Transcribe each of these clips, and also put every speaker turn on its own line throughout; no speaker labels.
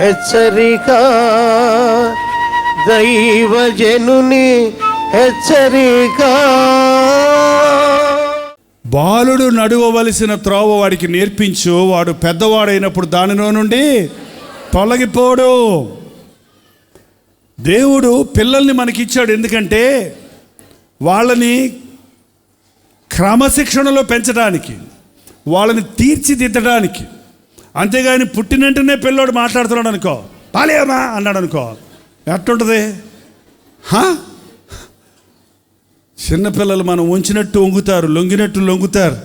హెచ్చరిక, దైవజనుని హెచ్చరిక.
బాలుడు నడువవలసిన త్రోవ వాడికి నేర్పించు, వాడు పెద్దవాడైనప్పుడు దానిలో నుండి తొలగిపోడు. దేవుడు పిల్లల్ని మనకిచ్చాడు ఎందుకంటే వాళ్ళని క్రమశిక్షణలో పెంచడానికి, వాళ్ళని తీర్చిదిద్దడానికి. అంతేగాని పుట్టినంటనే పిల్లోడు మాట్లాడుతున్నాడు అనుకో, పాలేమా అన్నాడు అనుకో, ఎట్టుంటుంది? చిన్నపిల్లలు మనం ఉంచినట్టు వంగుతారు, లొంగినట్టు లొంగుతారు.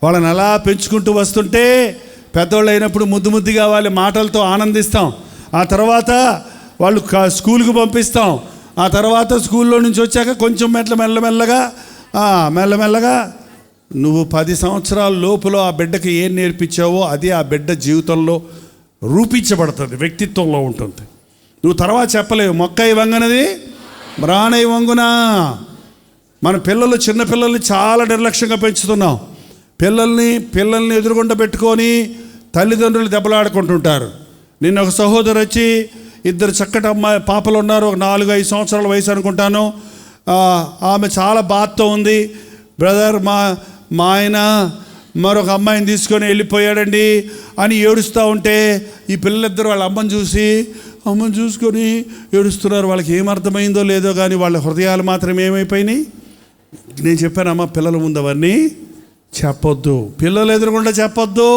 వాళ్ళని అలా పెంచుకుంటూ వస్తుంటే పెద్దవాళ్ళు అయినప్పుడు ముద్దు ముద్దు కావాలి, మాటలతో ఆనందిస్తాం. ఆ తర్వాత వాళ్ళు స్కూల్కి పంపిస్తాం. ఆ తర్వాత స్కూల్లో నుంచి వచ్చాక కొంచెం మెల్లమెల్లగా నువ్వు 10 సంవత్సరాల లోపల ఆ బిడ్డకి ఏం నేర్పించావో అది ఆ బిడ్డ జీవితంలో రూపించబడుతుంది, వ్యక్తిత్వంలో ఉంటుంది. నువ్వు తర్వాత చెప్పలేవు, మొక్కై వంగనది మ్రానై వంగునా. మన పిల్లలు, చిన్నపిల్లల్ని చాలా నిర్లక్ష్యంగా పెంచుతున్నాం. పిల్లల్ని ఎదురుగుండా పెట్టుకొని తల్లిదండ్రులు దెబ్బలాడుకుంటుంటారు. నిన్న ఒక సహోదరు వచ్చి, 2 చక్కటి పాపలు ఉన్నారు, ఒక 4-5 సంవత్సరాల వయసు అనుకుంటాను. ఆమె చాలా బాధతో ఉంది. బ్రదర్, మా ఆయన మరొక అమ్మాయిని తీసుకొని వెళ్ళిపోయాడండి అని ఏడుస్తూ ఉంటే ఈ పిల్లలిద్దరు వాళ్ళ అమ్మని చూసుకొని ఏడుస్తున్నారు. వాళ్ళకి ఏమర్థమైందో లేదో కానీ వాళ్ళ హృదయాలు మాత్రం ఏమైపోయినాయి. నేను చెప్పానమ్మా, పిల్లల ముందు అవన్నీ చెప్పొద్దు, పిల్లలు ఎదురుకుండా చెప్పొద్దు.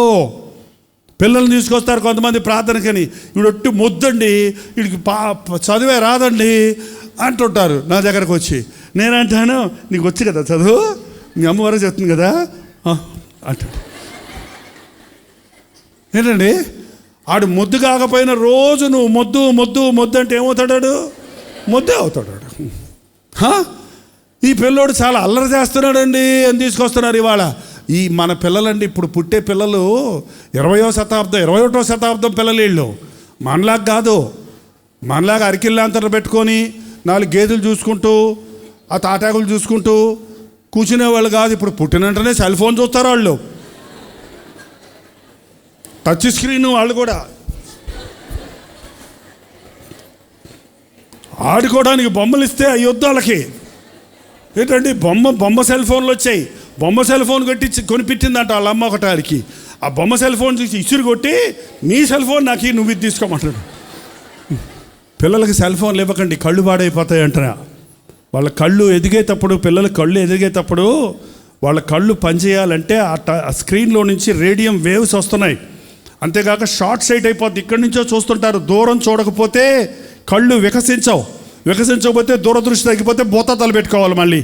పిల్లల్ని తీసుకొస్తారు కొంతమంది ప్రార్థనకని, వీడొట్టు ముద్దండి, వీడికి చదివే రాదండి అంటుంటారు నా దగ్గరకు వచ్చి. నేనంటాను, నీకు వచ్చి కదా చదువు, మీ అమ్మవారే చెప్తుంది కదా అంటాడు. ఏంటండి, ఆడు ముద్దు కాకపోయినా రోజు నువ్వు మొద్దు అంటే ఏమవుతాడు? ముద్దే అవుతాడు. ఈ పిల్లోడు చాలా అల్లరి చేస్తున్నాడండి అని తీసుకొస్తున్నారు ఇవాళ. ఈ మన పిల్లలండి, ఇప్పుడు పుట్టే పిల్లలు 20వ శతాబ్దం 21వ శతాబ్దం పిల్లలు. వీళ్ళు మనలాగా కాదు. మనలాగా అరికిల్లాంతరం పెట్టుకొని 4 గేదెలు చూసుకుంటూ ఆ తాటాకులు చూసుకుంటూ కూర్చునేవాళ్ళు కాదు. ఇప్పుడు పుట్టినంటనే సెల్ ఫోన్ చూస్తారు వాళ్ళు, టచ్ స్క్రీన్. వాళ్ళు కూడా ఆడుకోవడానికి బొమ్మలు ఇస్తే అయ్యొద్దు వాళ్ళకి. ఏంటండి, బొమ్మ సెల్ ఫోన్లు వచ్చాయి. బొమ్మ సెల్ ఫోన్ కొనిపించిందంట వాళ్ళ అమ్మ ఒకటారికి. ఆ బొమ్మ సెల్ ఫోన్ చూసి ఇసురు కొట్టి, నీ సెల్ ఫోన్ నాకు నువ్వు ఇది తీసుకోమంటాడు. పిల్లలకి సెల్ ఫోన్లు ఇవ్వకండి, కళ్ళు పాడైపోతాయి అంటారా. వాళ్ళ కళ్ళు ఎదిగేటప్పుడు, పిల్లల కళ్ళు ఎదిగేటప్పుడు వాళ్ళ కళ్ళు పనిచేయాలంటే ఆ స్క్రీన్లో నుంచి రేడియం వేవ్స్ వస్తున్నాయి. అంతేకాక షార్ట్ సైట్ అయిపోద్ది. ఇక్కడి నుంచో చూస్తుంటారు, దూరం చూడకపోతే కళ్ళు వికసించకపోతే దూరదృష్టి తగ్గిపోతే బోతాతలు పెట్టుకోవాలి మళ్ళీ.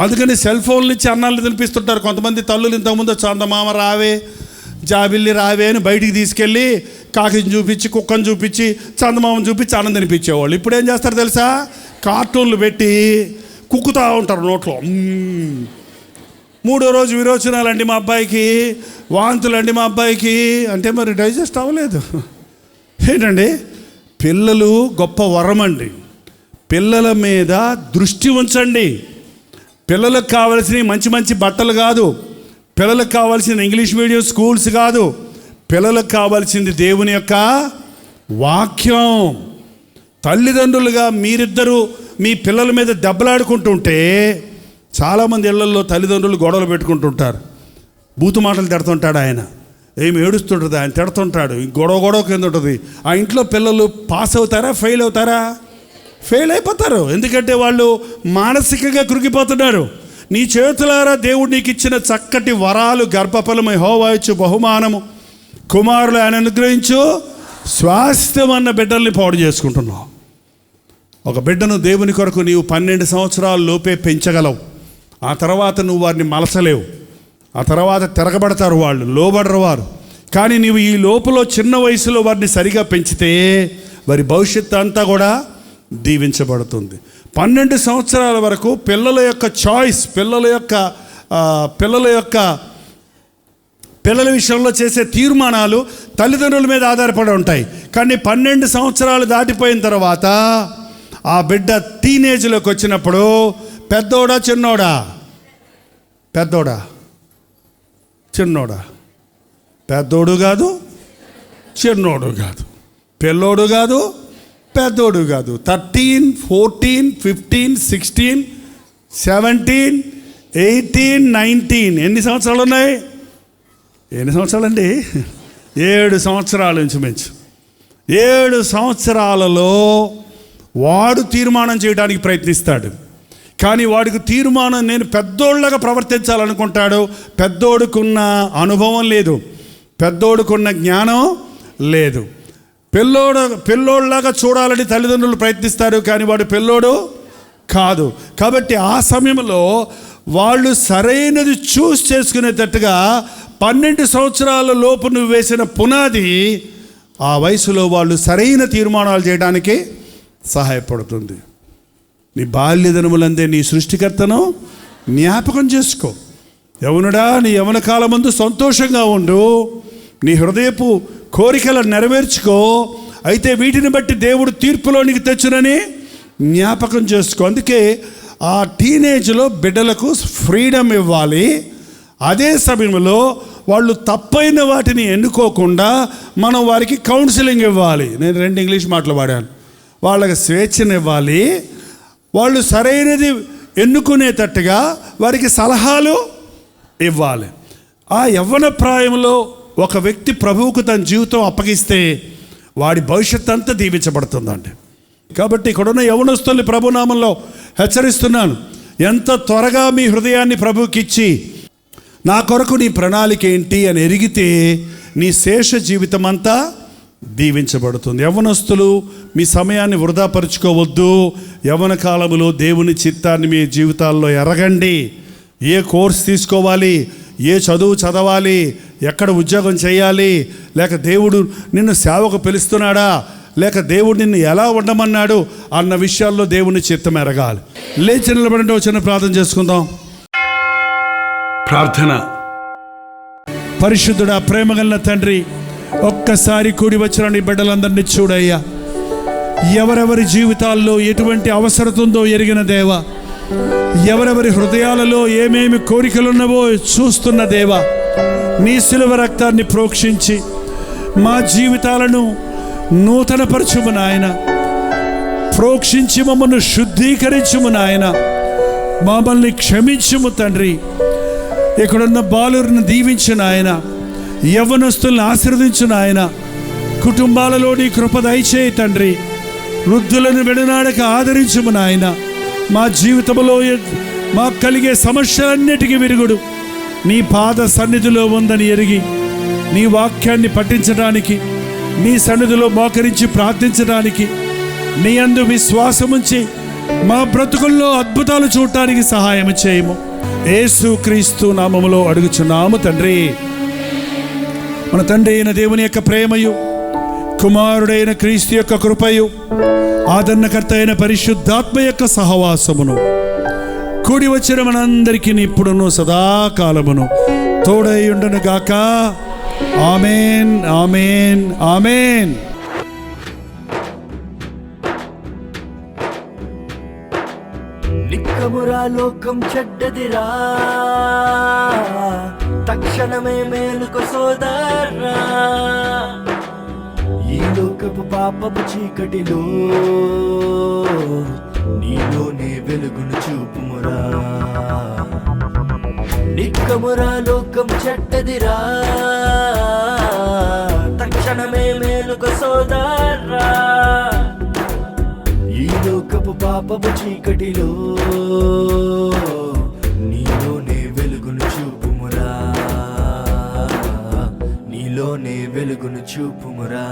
అందుకని సెల్ ఫోన్లు ఇచ్చి అన్నాళ్ళు తినిపిస్తుంటారు. కొంతమంది తల్లులు ఇంతకుముందు చందమామ రావే, జాబిల్లి రావే అని బయటికి తీసుకెళ్ళి కాకిని చూపించి, కుక్కను చూపించి, చందమామను చూపించి అన్నం తినిపించేవాళ్ళు. ఇప్పుడు ఏం చేస్తారు తెలుసా? కార్టూన్లు పెట్టి కుక్కుతూ ఉంటారు నోట్లో. 3వ రోజు విరోచనాలండి మా అబ్బాయికి, వాంతులండి మా అబ్బాయికి అంటే మరి డైజెస్ట్ అవ్వలేదు. ఏంటండి, పిల్లలు గొప్ప వరం అండి. పిల్లల మీద దృష్టి ఉంచండి. పిల్లలకు కావాల్సిన మంచి బట్టలు కాదు, పిల్లలకు కావాల్సిన ఇంగ్లీష్ మీడియం స్కూల్స్ కాదు, పిల్లలకు కావాల్సింది దేవుని యొక్క వాక్యం. తల్లిదండ్రులుగా మీరిద్దరూ మీ పిల్లల మీద దెబ్బలాడుకుంటుంటే చాలామంది ఇళ్లలో తల్లిదండ్రులు గొడవలు పెట్టుకుంటుంటారు. బూతు మాటలు తిడుతుంటాడు ఆయన, ఏమి ఏడుస్తుంటుంది ఆయన, తిడుతుంటాడు, గొడవ కింద ఉంటుంది. ఆ ఇంట్లో పిల్లలు పాస్ అవుతారా, ఫెయిల్ అవుతారా? ఫెయిల్ అయిపోతారు. ఎందుకంటే వాళ్ళు మానసికంగా కృంగిపోతున్నారు. నీ చేతులారా దేవుడు నీకు ఇచ్చిన చక్కటి వరాలు, గర్భఫలము యెహోవా ఇచ్చు బహుమానము, కుమారులు ఆయన అనుగ్రహించు స్వాస్థ్యం అన్న బిడ్డల్ని పాడు చేసుకుంటున్నావు. ఒక బిడ్డను దేవుని కొరకు నీవు 12 సంవత్సరాల లోపే పెంచగలవు. ఆ తర్వాత నువ్వు వారిని మలచలేవు. ఆ తర్వాత తిరగబడతారు వాళ్ళు, లోబడరు వారు. కానీ నీవు ఈ లోపల చిన్న వయసులో వారిని సరిగా పెంచితే వారి భవిష్యత్తు అంతా కూడా దీవించబడుతుంది. 12 సంవత్సరాల వరకు పిల్లల యొక్క చాయిస్, పిల్లల విషయంలో చేసే తీర్మానాలు తల్లిదండ్రుల మీద ఆధారపడి ఉంటాయి. కానీ 12 సంవత్సరాలు దాటిపోయిన తర్వాత ఆ బిడ్డ టీనేజ్లోకి వచ్చినప్పుడు పెద్దోడా చిన్నోడా? పెద్దోడు కాదు, చిన్నోడు కాదు, పిల్లోడు కాదు, పెద్దోడు కాదు. 13, 14, 15, 16, 17, 18, 19 ఎన్ని సంవత్సరాలు ఉన్నాయి? ఎన్ని సంవత్సరాలండి? 7 సంవత్సరాల ఇంచుమించు. 7 సంవత్సరాలలో వాడు తీర్మానం చేయడానికి ప్రయత్నిస్తాడు. కానీ వాడికి తీర్మానం, నేను పెద్దోళ్ళగా ప్రవర్తించాలనుకుంటాడు. పెద్దోడుకున్న అనుభవం లేదు, పెద్దోడుకున్న జ్ఞానం లేదు. పిల్లోళ్ళలాగా చూడాలని తల్లిదండ్రులు ప్రయత్నిస్తారు, కానీ వాడు పిల్లోడు కాదు. కాబట్టి ఆ సమయంలో వాళ్ళు సరైనది చూస్ చేసుకునేటట్టుగా 12 సంవత్సరాల లోపు నువ్వు వేసిన పునాది ఆ వయసులో వాళ్ళు సరైన తీర్మానాలు చేయడానికి సహాయపడుతుంది. నీ బాల్యదినములందే నీ సృష్టికర్తను జ్ఞాపకం చేసుకో. యవనుడా, నీ యవన కాలమందు సంతోషంగా ఉండు, నీ హృదయపు కోరికలను నెరవేర్చుకో. అయితే వీటిని బట్టి దేవుడు తీర్పులోనికి తెచ్చునని జ్ఞాపకం చేసుకో. అందుకే ఆ టీనేజ్లో బిడ్డలకు ఫ్రీడమ్ ఇవ్వాలి. అదే సమయంలో వాళ్ళు తప్పైన వాటిని ఎన్నుకోకుండా మనం వారికి కౌన్సిలింగ్ ఇవ్వాలి. నేను 2 ఇంగ్లీష్ మాటలు వాడాను. వాళ్ళకి స్వేచ్ఛనివ్వాలి, వాళ్ళు సరైనది ఎన్నుకునేటట్టుగా వారికి సలహాలు ఇవ్వాలి. ఆ యవ్వన ప్రాయంలో ఒక వ్యక్తి ప్రభువుకు తన జీవితం అప్పగిస్తే వాడి భవిష్యత్తు అంతా దీవించబడుతుందండి. కాబట్టి ఇక్కడున్న యవ్వనస్తుల్ని ప్రభునామంలో హెచ్చరిస్తున్నాను, ఎంత త్వరగా మీ హృదయాన్ని ప్రభువుకి ఇచ్చి నా కొరకు నీ ప్రణాళిక ఏంటి అని ఎరిగితే నీ శేష జీవితం అంతా దీవించబడుతుంది. యవ్వనస్తులు మీ సమయాన్ని వృధాపరుచుకోవద్దు. యవ్వన కాలంలో దేవుని చిత్తాన్ని మీ జీవితాల్లో ఎరగండి. ఏ కోర్స్ తీసుకోవాలి, ఏ చదువు చదవాలి, ఎక్కడ ఉద్యోగం చేయాలి, లేక దేవుడు నిన్ను సేవకు పిలుస్తున్నాడా, లేక దేవుడు నిన్ను ఎలా ఉండమన్నాడు అన్న విషయాల్లో దేవుని చిత్తం ఎరగాలి. లేచి నిలబడండి, చిన్న ప్రార్థన చేసుకుందాం. ప్రార్థన. పరిశుద్ధుడా, ప్రేమగల తండ్రి, ఒక్కసారి కూడి వచ్చిన నీ బిడ్డలందరినీ చూడయ్యా. ఎవరెవరి జీవితాల్లో ఎటువంటి అవసరత ఉందో ఎరిగిన దేవా, ఎవరెవరి హృదయాలలో ఏమేమి కోరికలున్నవో చూస్తున్న దేవా, నీ శిలువ రక్తాన్ని ప్రోక్షించి మా జీవితాలను నూతనపరచుము నాయన. ప్రోక్షించి మమ్మల్ని శుద్ధీకరించుము నాయన. మమ్మల్ని క్షమించుము తండ్రి. ఇక్కడున్న బాలులను దీవించు నాయన. యవ్వనస్తుల్ని ఆశీర్వదించు నాయన. కుటుంబాలలో నీ కృప దయచేయి తండ్రి. వృద్ధులను విడనాడక ఆదరించుము నాయన. మా జీవితంలో మాకు కలిగే సమస్యలన్నిటికీ విరుగుడు నీ పాద సన్నిధిలో ఉందని ఎరిగి నీ వాక్యాన్ని పఠించడానికి, నీ సన్నిధిలో మోకరించి ప్రార్థించడానికి, నీ యందు విశ్వాసముంచి మా బ్రతుకుల్లో అద్భుతాలు చూడటానికి సహాయం చేయము. యేసు క్రీస్తు నామములో అడుగుచున్నాము తండ్రి. మన తండ్రి అయిన దేవుని యొక్క ప్రేమయు, కుమారుడైన క్రీస్తు యొక్క కృపయు, ఆదరణకర్త అయిన పరిశుద్ధాత్మ యొక్క సహవాసమును కూడి వచ్చిన మనందరికీ ఇప్పుడును సదాకాలమును తోడై ఉండును గాక. ఆమేన్, ఆమేన్, ఆమేన్.
నిక్కమురా లోకం చెడ్డదిరా, తక్షణమే మేలుకు సోదరా. ఈ లోకపు పాపపు చీకటిలో నీలోనే వెలుగును చూపుమురా. నిక్కమురా లోకం చెడ్డదిరా, తక్షణమే మేలుకు సోదరా. ఈ లోకపు పాపపు చీకటిలో నీలోనే వెలుగును చూపుమురా. నీలోనే వెలుగును చూపుమురా.